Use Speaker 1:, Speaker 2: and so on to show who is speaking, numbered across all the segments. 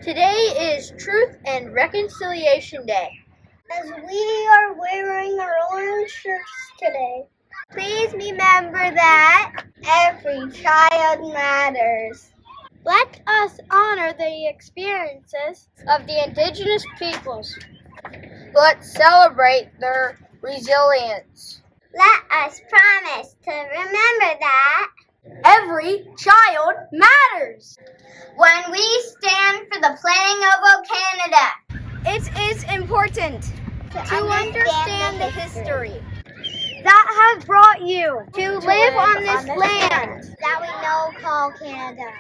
Speaker 1: Today is Truth and Reconciliation Day.
Speaker 2: As we are wearing our orange shirts today, please remember that every child matters.
Speaker 1: Let us honor the experiences of the indigenous peoples. Let's celebrate their resilience.
Speaker 2: Let us promise to remember that
Speaker 1: every child matters.
Speaker 2: When we stand for the planning of O Canada,
Speaker 1: it is important
Speaker 2: to understand the history
Speaker 1: that has brought you to live on this land
Speaker 2: that we know called Canada.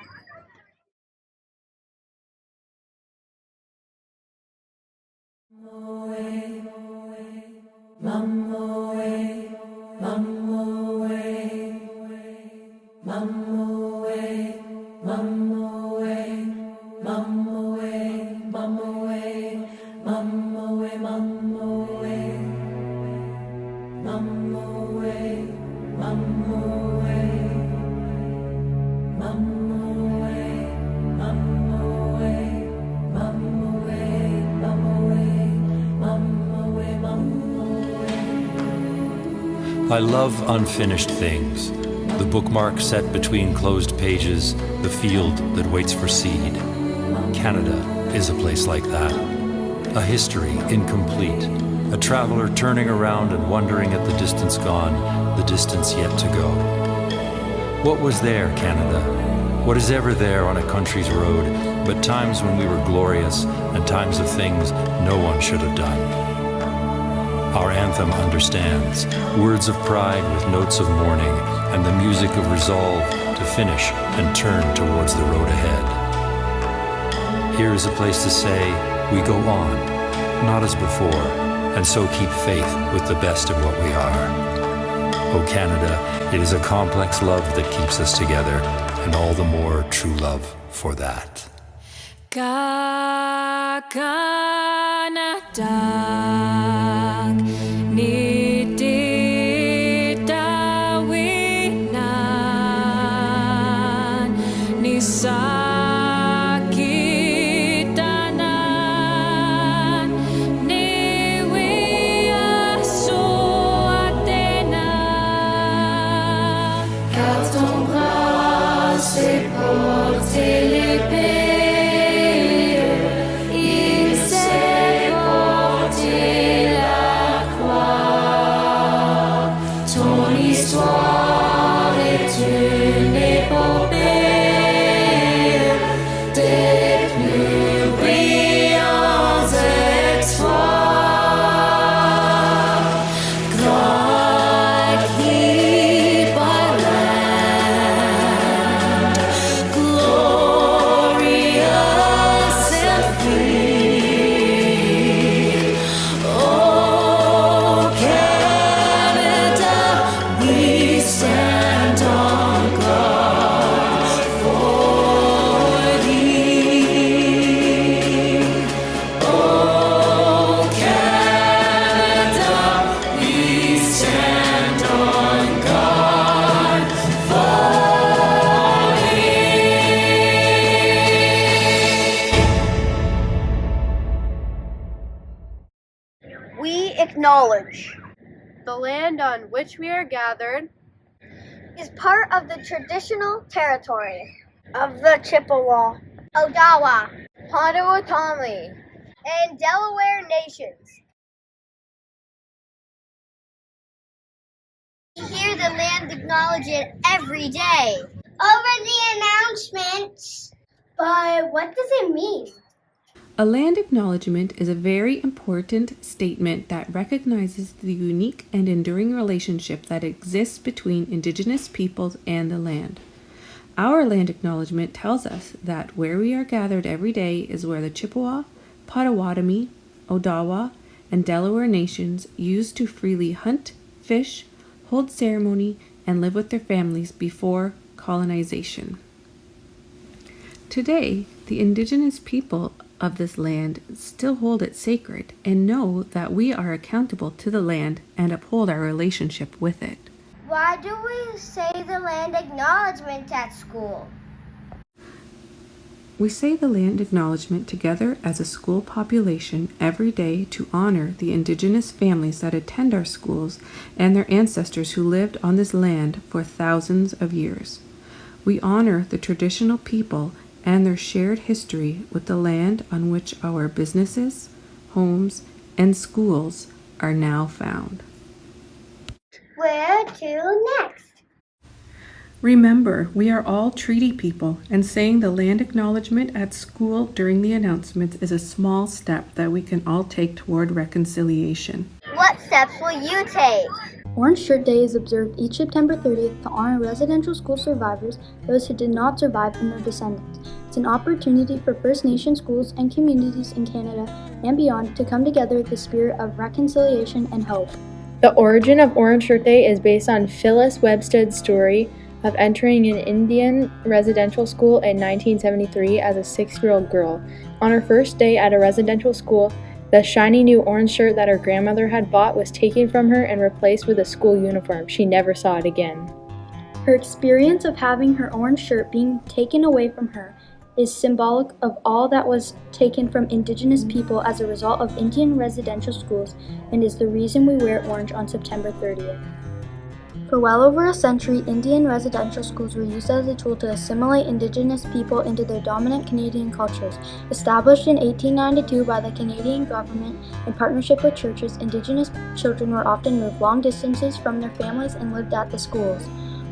Speaker 3: I love unfinished things, the bookmark set between closed pages, the field that waits for seed. Canada is a place like that. A history incomplete, a traveler turning around and wondering at the distance gone, the distance yet to go. What was there, Canada? What is ever there on a country's road but times when we were glorious and times of things no one should have done? Our anthem understands, words of pride with notes of mourning, and the music of resolve to finish and turn towards the road ahead. Here is a place to say, we go on, not as before, and so keep faith with the best of what we are. O Canada, it is a complex love that keeps us together, and all the more true love for that.
Speaker 1: We acknowledge the land on which we are gathered
Speaker 2: is part of the traditional territory
Speaker 1: of the Chippewa,
Speaker 2: Odawa,
Speaker 1: Potawatomi,
Speaker 2: and Delaware nations. We hear the land acknowledge it every day. Over the announcements. But what does it mean?
Speaker 4: A land acknowledgement is a very important statement that recognizes the unique and enduring relationship that exists between Indigenous peoples and the land. Our land acknowledgement tells us that where we are gathered every day is where the Chippewa, Potawatomi, Odawa, and Delaware nations used to freely hunt, fish, hold ceremony, and live with their families before colonization. Today, the Indigenous people of this land still hold it sacred and know that we are accountable to the land and uphold our relationship with it.
Speaker 2: Why do we say the land acknowledgement at school?
Speaker 4: We say the land acknowledgement together as a school population every day to honor the Indigenous families that attend our schools and their ancestors who lived on this land for thousands of years. We honor the traditional people and their shared history with the land on which our businesses, homes, and schools are now found.
Speaker 2: Where to next?
Speaker 4: Remember, we are all treaty people, and saying the land acknowledgement at school during the announcements is a small step that we can all take toward reconciliation.
Speaker 2: What steps will you take?
Speaker 5: Orange Shirt Day is observed each September 30th to honor residential school survivors, those who did not survive, and their descendants. It's an opportunity for First Nation schools and communities in Canada and beyond to come together with the spirit of reconciliation and hope.
Speaker 6: The origin of Orange Shirt Day is based on Phyllis Websted's story of entering an Indian residential school in 1973 as a 6-year-old girl. On her first day at a residential school, the shiny new orange shirt that her grandmother had bought was taken from her and replaced with a school uniform. She never saw it again.
Speaker 5: Her experience of having her orange shirt being taken away from her is symbolic of all that was taken from Indigenous people as a result of Indian residential schools and is the reason we wear orange on September 30th. For well over a century, Indian residential schools were used as a tool to assimilate Indigenous people into their dominant Canadian cultures. Established in 1892 by the Canadian government in partnership with churches, Indigenous children were often moved long distances from their families and lived at the schools.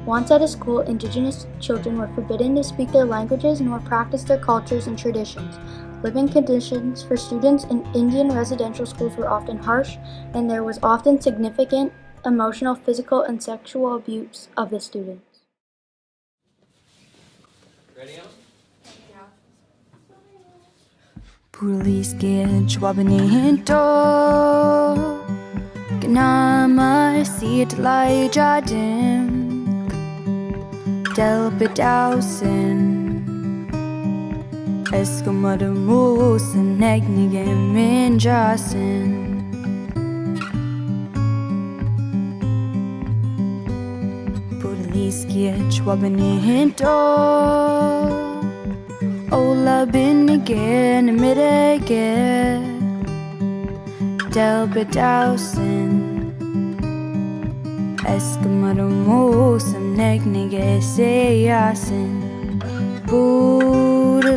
Speaker 5: Once at a school, Indigenous children were forbidden to speak their languages nor practice their cultures and traditions. Living conditions for students in Indian residential schools were often harsh, and there was often significant emotional, physical, and sexual abuse of the students.
Speaker 7: Ready on?
Speaker 8: Police get chwabani Ganama sit lai jadim Del bedausen Eskamadamus and Negnigam in Jasin Poliski chwabani Ola bin again midage Del bedausen Eskamadamus and Negnige seyasin Budaliskiet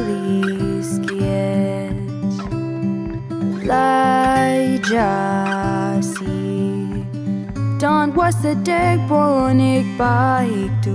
Speaker 8: Lai jasi Don't was the deg bonik baik du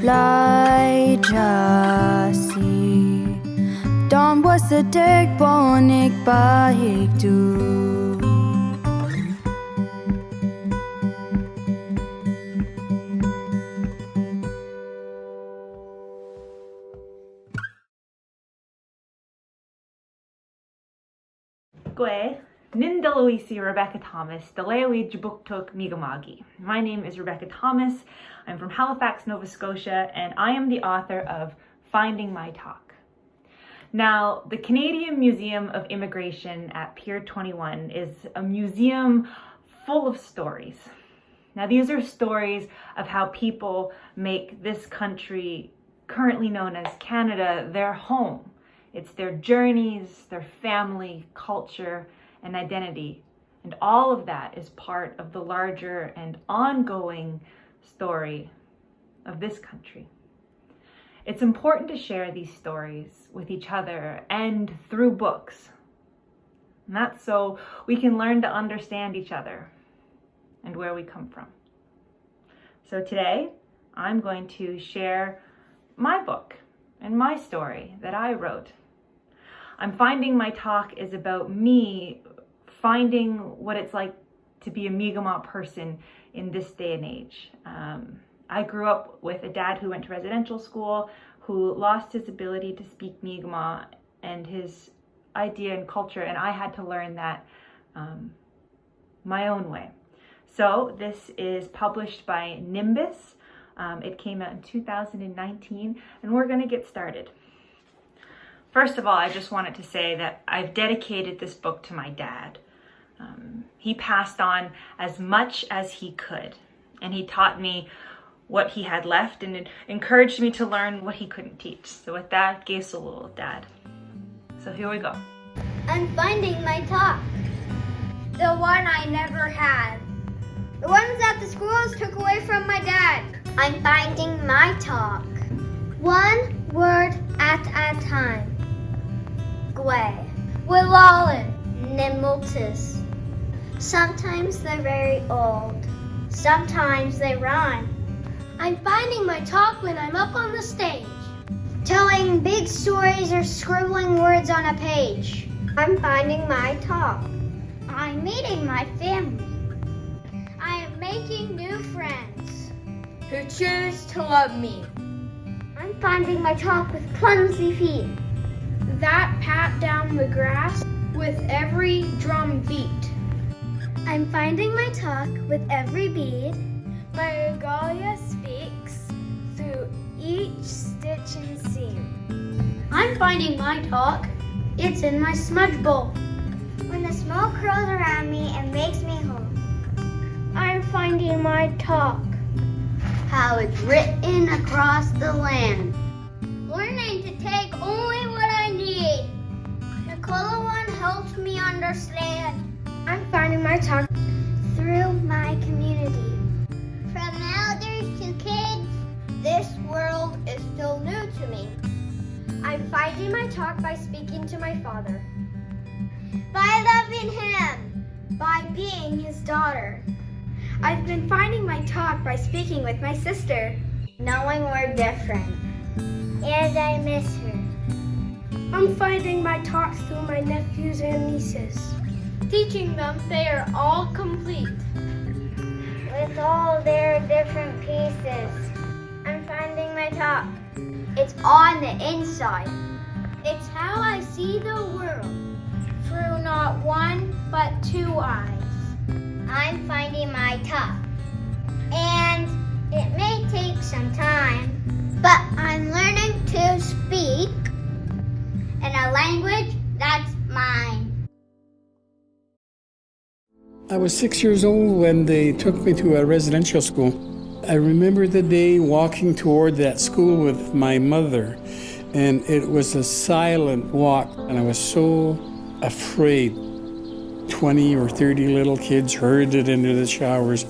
Speaker 8: Lai jasi Don was the deg bonik baik du
Speaker 9: Gwe, Nindaloisi Rebecca Thomas, Delewi Jabuktuk Migamagi. My name is Rebecca Thomas. I'm from Halifax, Nova Scotia, and I am the author of Finding My Talk. Now, the Canadian Museum of Immigration at Pier 21 is a museum full of stories. Now, these are stories of how people make this country, currently known as Canada, their home. It's their journeys, their family, culture, and identity. And all of that is part of the larger and ongoing story of this country. It's important to share these stories with each other and through books. And that's so we can learn to understand each other and where we come from. So today, I'm going to share my book and my story that I wrote. I'm Finding My Talk is about me finding what it's like to be a Mi'kmaq person in this day and age. I grew up with a dad who went to residential school, who lost his ability to speak Mi'kmaq and his idea and culture, and I had to learn that my own way. So this is published by Nimbus. It came out in 2019, and we're going to get started. First of all, I just wanted to say that I've dedicated this book to my dad. He passed on as much as he could, and he taught me what he had left and encouraged me to learn what he couldn't teach. So with that, gave salute, Dad. So here we go.
Speaker 2: I'm finding my talk. The one I never had. The ones that the squirrels took away from my dad. I'm finding my talk. One word at a time. Gwe. Willalin. Nimultus. Sometimes they're very old. Sometimes they rhyme. I'm finding my talk when I'm up on the stage. Telling big stories or scribbling words on a page. I'm finding my talk. I'm meeting my family. I am making new friends who choose to love me. I'm finding my talk with clumsy feet that pat down the grass with every drum beat. I'm finding my talk with every bead. My regalia speaks through each stitch and seam. I'm finding my talk. It's in my smudge bowl. When the smoke curls around me and makes me home. I'm finding my talk. How it's written across the land. Learning to take only what I need. The color one helps me understand. I'm finding my talk through my community. From elders to kids, this world is still new to me. I'm finding my talk by speaking to my father. By loving him. By being his daughter. I've been finding my talk by speaking with my sister. Knowing we're different. And I miss her. I'm finding my talk through my nephews and nieces. Teaching them they are all complete. With all their different pieces. I'm finding my talk. It's on the inside. It's how I see the world. Through not one, but two eyes. I'm finding my talk. And it may take some time, but I'm learning to speak in a language that's mine.
Speaker 7: I was 6 years old when they took me to a residential school. I remember the day walking toward that school with my mother, and it was a silent walk, and I was so afraid. 20 or 30 little kids herded into the showers,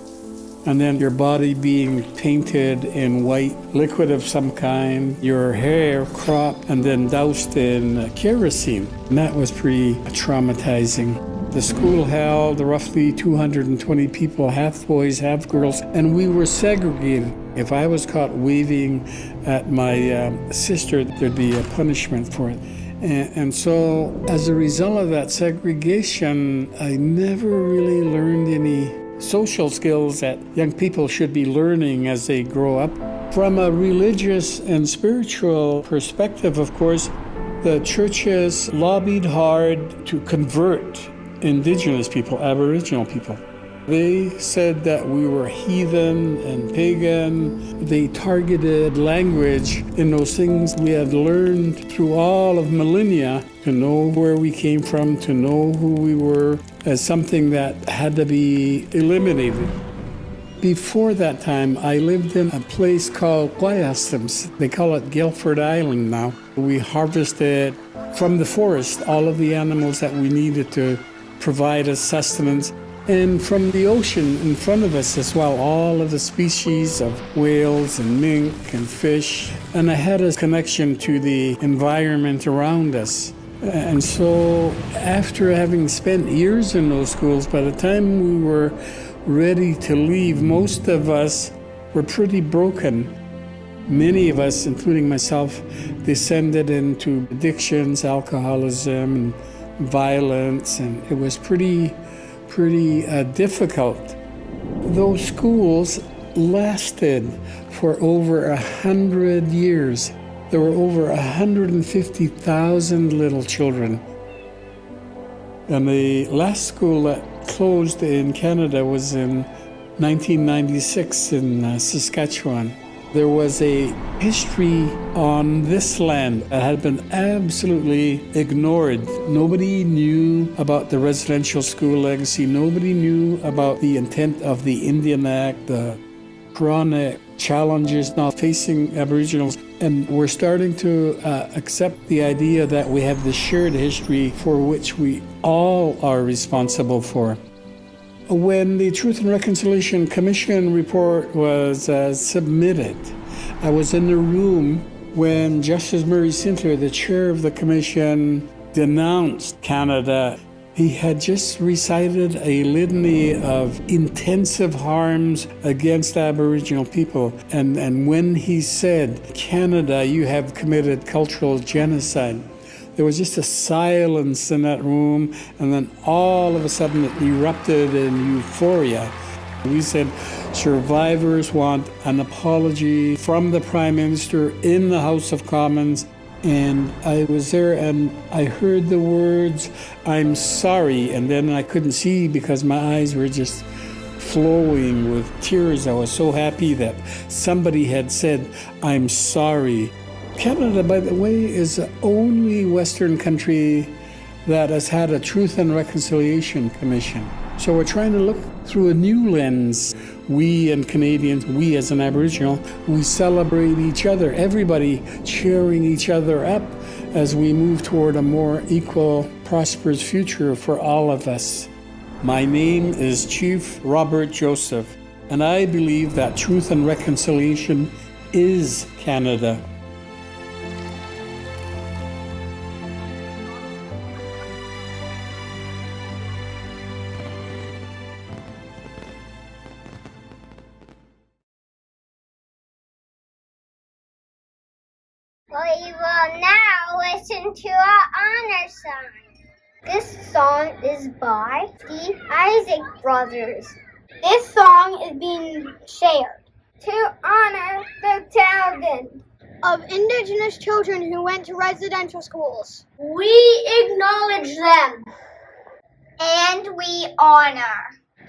Speaker 7: and then your body being painted in white liquid of some kind, your hair cropped and then doused in kerosene. And that was pretty traumatizing. The school held roughly 220 people, half boys, half girls, and we were segregated. If I was caught waving at my sister, there'd be a punishment for it. And so as a result of that segregation, I never really learned any social skills that young people should be learning as they grow up. From a religious and spiritual perspective, of course, the churches lobbied hard to convert Indigenous people, Aboriginal people. They said that we were heathen and pagan. They targeted language in those things we had learned through all of millennia to know where we came from, to know who we were, as something that had to be eliminated. Before that time, I lived in a place called Guayastums. They call it Guilford Island now. We harvested from the forest all of the animals that we needed to provide us sustenance. And from the ocean in front of us as well, all of the species of whales and mink and fish. And I had a connection to the environment around us. And so after having spent years in those schools, by the time we were ready to leave, most of us were pretty broken. Many of us, including myself, descended into addictions, alcoholism, and violence, and it was pretty difficult. Those schools lasted for over 100 years. There were over 150,000 little children. And the last school that closed in Canada was in 1996 in Saskatchewan. There was a history on this land that had been absolutely ignored. Nobody knew about the residential school legacy. Nobody knew about the intent of the Indian Act, the chronic challenges now facing Aboriginals. And we're starting to accept the idea that we have this shared history for which we all are responsible for. When the Truth and Reconciliation Commission report was submitted, I was in the room when Justice Murray Sinclair, the chair of the commission, denounced Canada. He had just recited a litany of intensive harms against Aboriginal people. And when he said, "Canada, you have committed cultural genocide," there was just a silence in that room, and then all of a sudden it erupted in euphoria. We said, survivors want an apology from the Prime Minister in the House of Commons. And I was there and I heard the words, "I'm sorry," and then I couldn't see because my eyes were just flowing with tears. I was so happy that somebody had said, "I'm sorry." Canada, by the way, is the only Western country that has had a Truth and Reconciliation Commission. So we're trying to look through a new lens. We and Canadians, we as an Aboriginal, we celebrate each other, everybody cheering each other up as we move toward a more equal, prosperous future for all of us. My name is Chief Robert Joseph, and I believe that truth and reconciliation is Canada.
Speaker 2: We will now listen to our honor song. This song is by the Isaac Brothers. This song is being shared to honor the talent of Indigenous children who went to residential schools. We acknowledge them. And we honor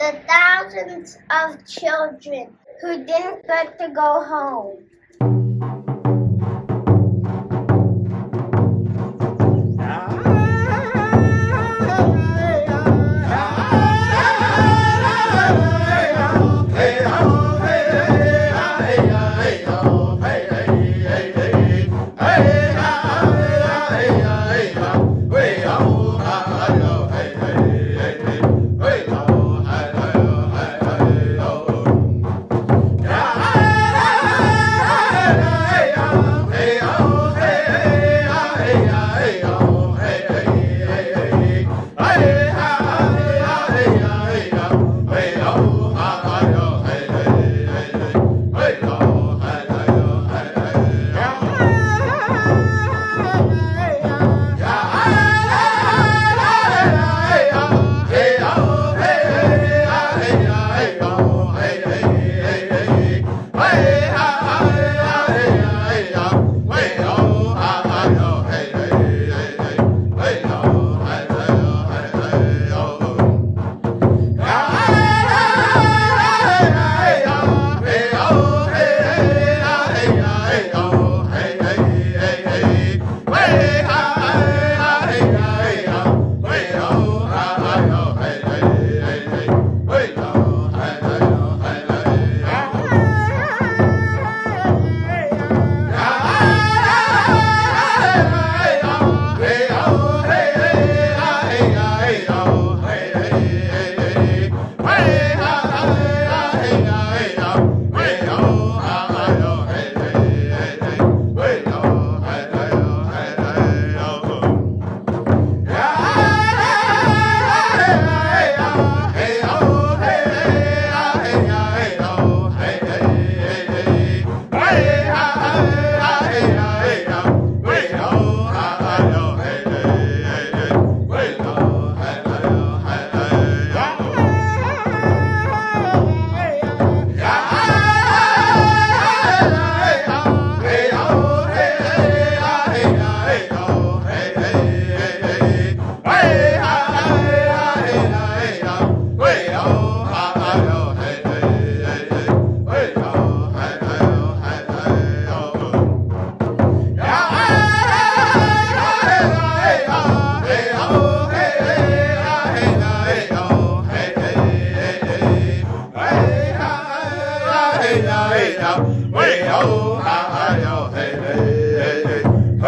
Speaker 2: the thousands of children who didn't get to go home.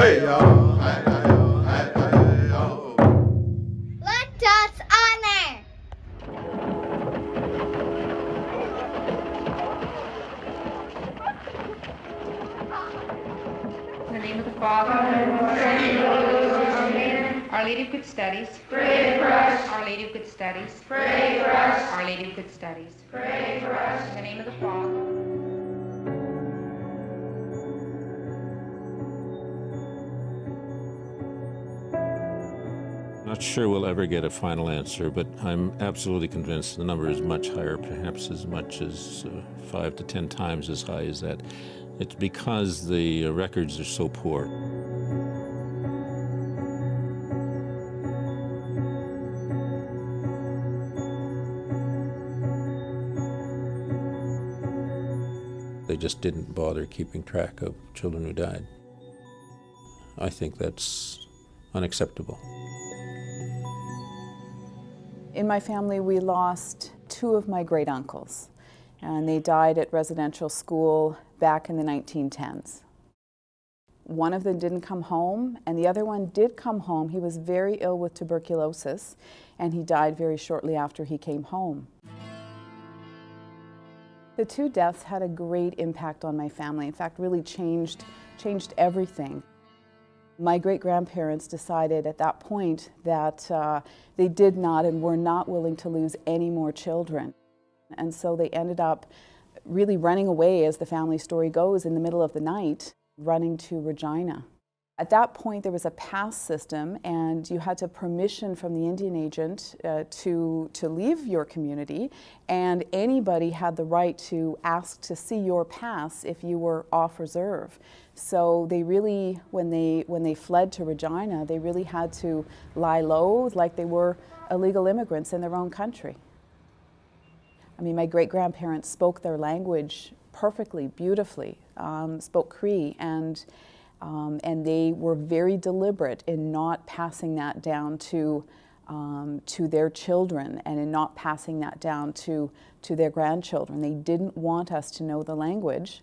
Speaker 2: Let us honor.
Speaker 10: In the name of the Father, Our Lady of Good Studies. Pray for us. Our Lady of Good Studies. Pray for us. Our Lady of Good Studies. Pray for us. In the name of the Father.
Speaker 11: Not sure we'll ever get a final answer, but I'm absolutely convinced the number is much higher, perhaps as much as 5 to 10 times as high as that. It's because the records are so poor. They just didn't bother keeping track of children who died. I think that's unacceptable.
Speaker 12: In my family, we lost 2 of my great uncles, and they died at residential school back in the 1910s. One of them didn't come home, and the other one did come home. He was very ill with tuberculosis, and he died very shortly after he came home. The 2 deaths had a great impact on my family. In fact, really changed everything. My great-grandparents decided at that point that they did not and were not willing to lose any more children. And so they ended up really running away, as the family story goes, in the middle of the night, running to Regina. At that point, there was a pass system, and you had to permission from the Indian agent to leave your community, and anybody had the right to ask to see your pass if you were off reserve. So they really, when they fled to Regina, they really had to lie low like they were illegal immigrants in their own country. I mean, my great-grandparents spoke their language perfectly, beautifully, spoke Cree, and they were very deliberate in not passing that down to their children and in not passing that down to their grandchildren. They didn't want us to know the language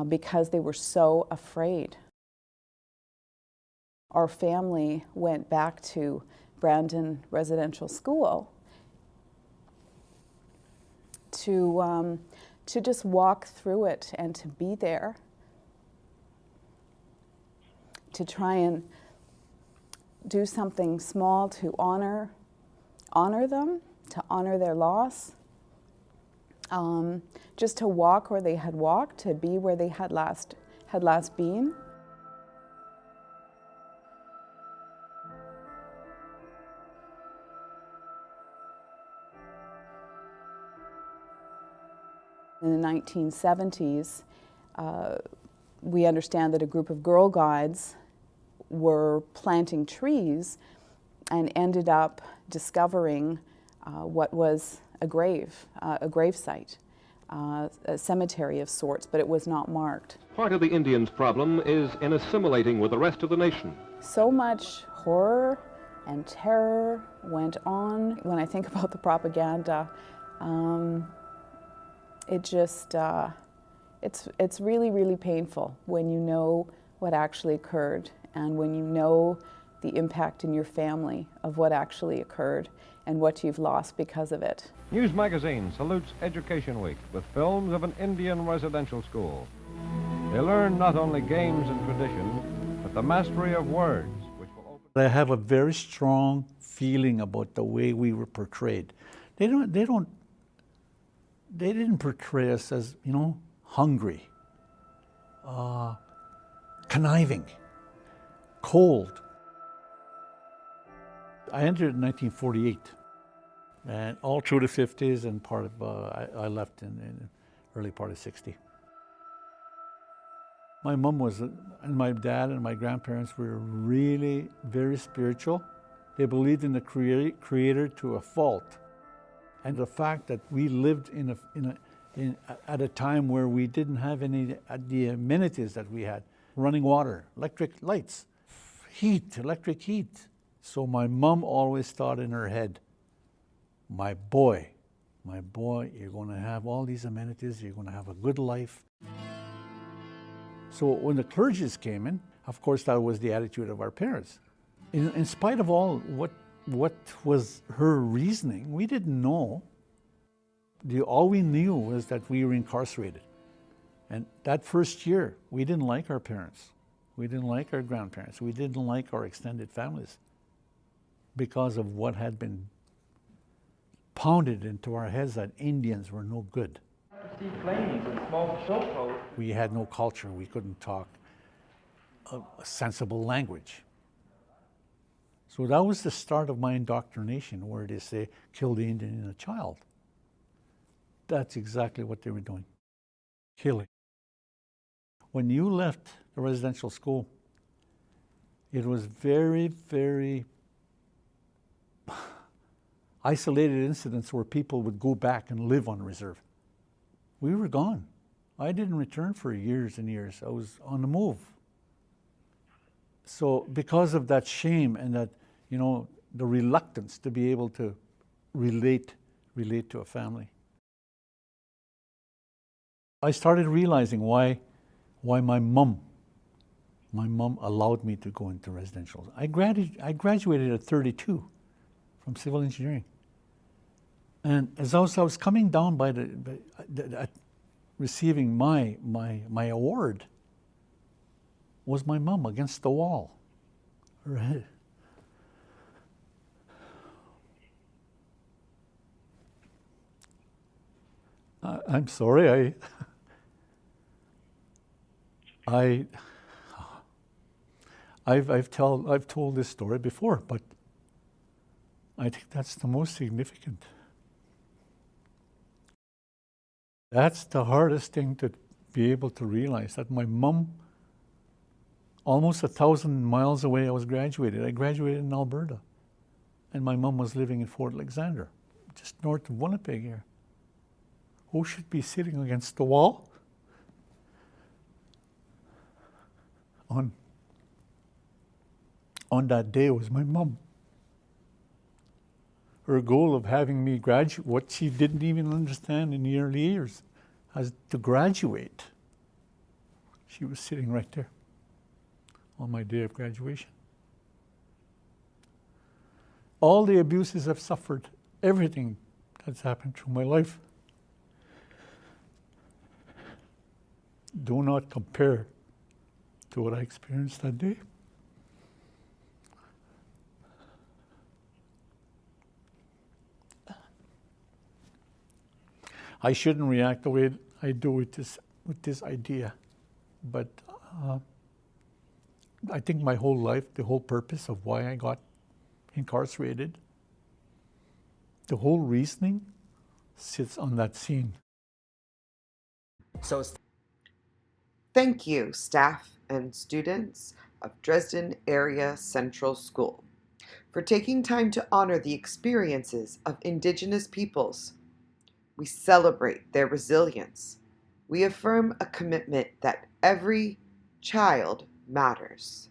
Speaker 12: because they were so afraid. Our family went back to Brandon Residential School to just walk through it and to be there, to try and do something small to honor them, to honor their loss, just to walk where they had walked, to be where they had last been. In the 1970s, we understand that a group of Girl Guides were planting trees and ended up discovering what was a grave site, a cemetery of sorts, but it was not marked.
Speaker 13: Part of the Indians' problem is in assimilating with the rest of the nation.
Speaker 12: So much horror and terror went on. When I think about the propaganda, it just, it's really, really painful when you know what actually occurred and when you know the impact in your family of what actually occurred and what you've lost because of it.
Speaker 14: News Magazine salutes Education Week with films of an Indian residential school. They learn not only games and tradition, but the mastery of words, which will open...
Speaker 15: I have a very strong feeling about the way we were portrayed. They didn't portray us as, hungry, conniving, cold. I entered in 1948, and all through the 50s and part of, I left in early part of 60. My mom and my dad and my grandparents were really very spiritual. They believed in the Creator to a fault. And the fact that we lived at a time where we didn't have any the amenities that we had, running water, electric lights, electric heat. So my mom always thought in her head, my boy, you're going to have all these amenities, you're going to have a good life. So when the clergies came in, Of course, that was the attitude of our parents. In spite of all what was her reasoning, we didn't know. All we knew was that we were incarcerated. And that first year, we didn't like our parents. We didn't like our grandparents. We didn't like our extended families because of what had been pounded into our heads that Indians were no good. We had no culture. We couldn't talk a sensible language. So that was the start of my indoctrination, where they say, kill the Indian in a child. That's exactly what they were doing, killing. When you left the residential school, it was very, very isolated incidents where people would go back and live on reserve. We were gone. I didn't return for years and years. I was on the move. So because of that shame and that, the reluctance to be able to relate to a family, I started realizing why my mom allowed me to go into residential. I graduated at 32 from civil engineering. And as I was coming down by receiving my award, was my mom against the wall. Right. I'm sorry, I've told this story before, but I think that's the most significant. That's the hardest thing to be able to realize, that my mom, almost 1,000 miles away, I graduated in Alberta, and my mom was living in Fort Alexander, just north of Winnipeg here. Who should be sitting against the wall on that day was my mom. Her goal of having me graduate, what she didn't even understand in the early years, as to graduate. She was sitting right there on my day of graduation. All the abuses I've suffered, everything that's happened through my life, do not compare to what I experienced that day. I shouldn't react the way I do with this idea, but I think my whole life, the whole purpose of why I got incarcerated, the whole reasoning sits on that scene.
Speaker 16: So thank you, staff and students of Dresden Area Central School, for taking time to honor the experiences of Indigenous peoples. We celebrate their resilience. We affirm a commitment that every child matters.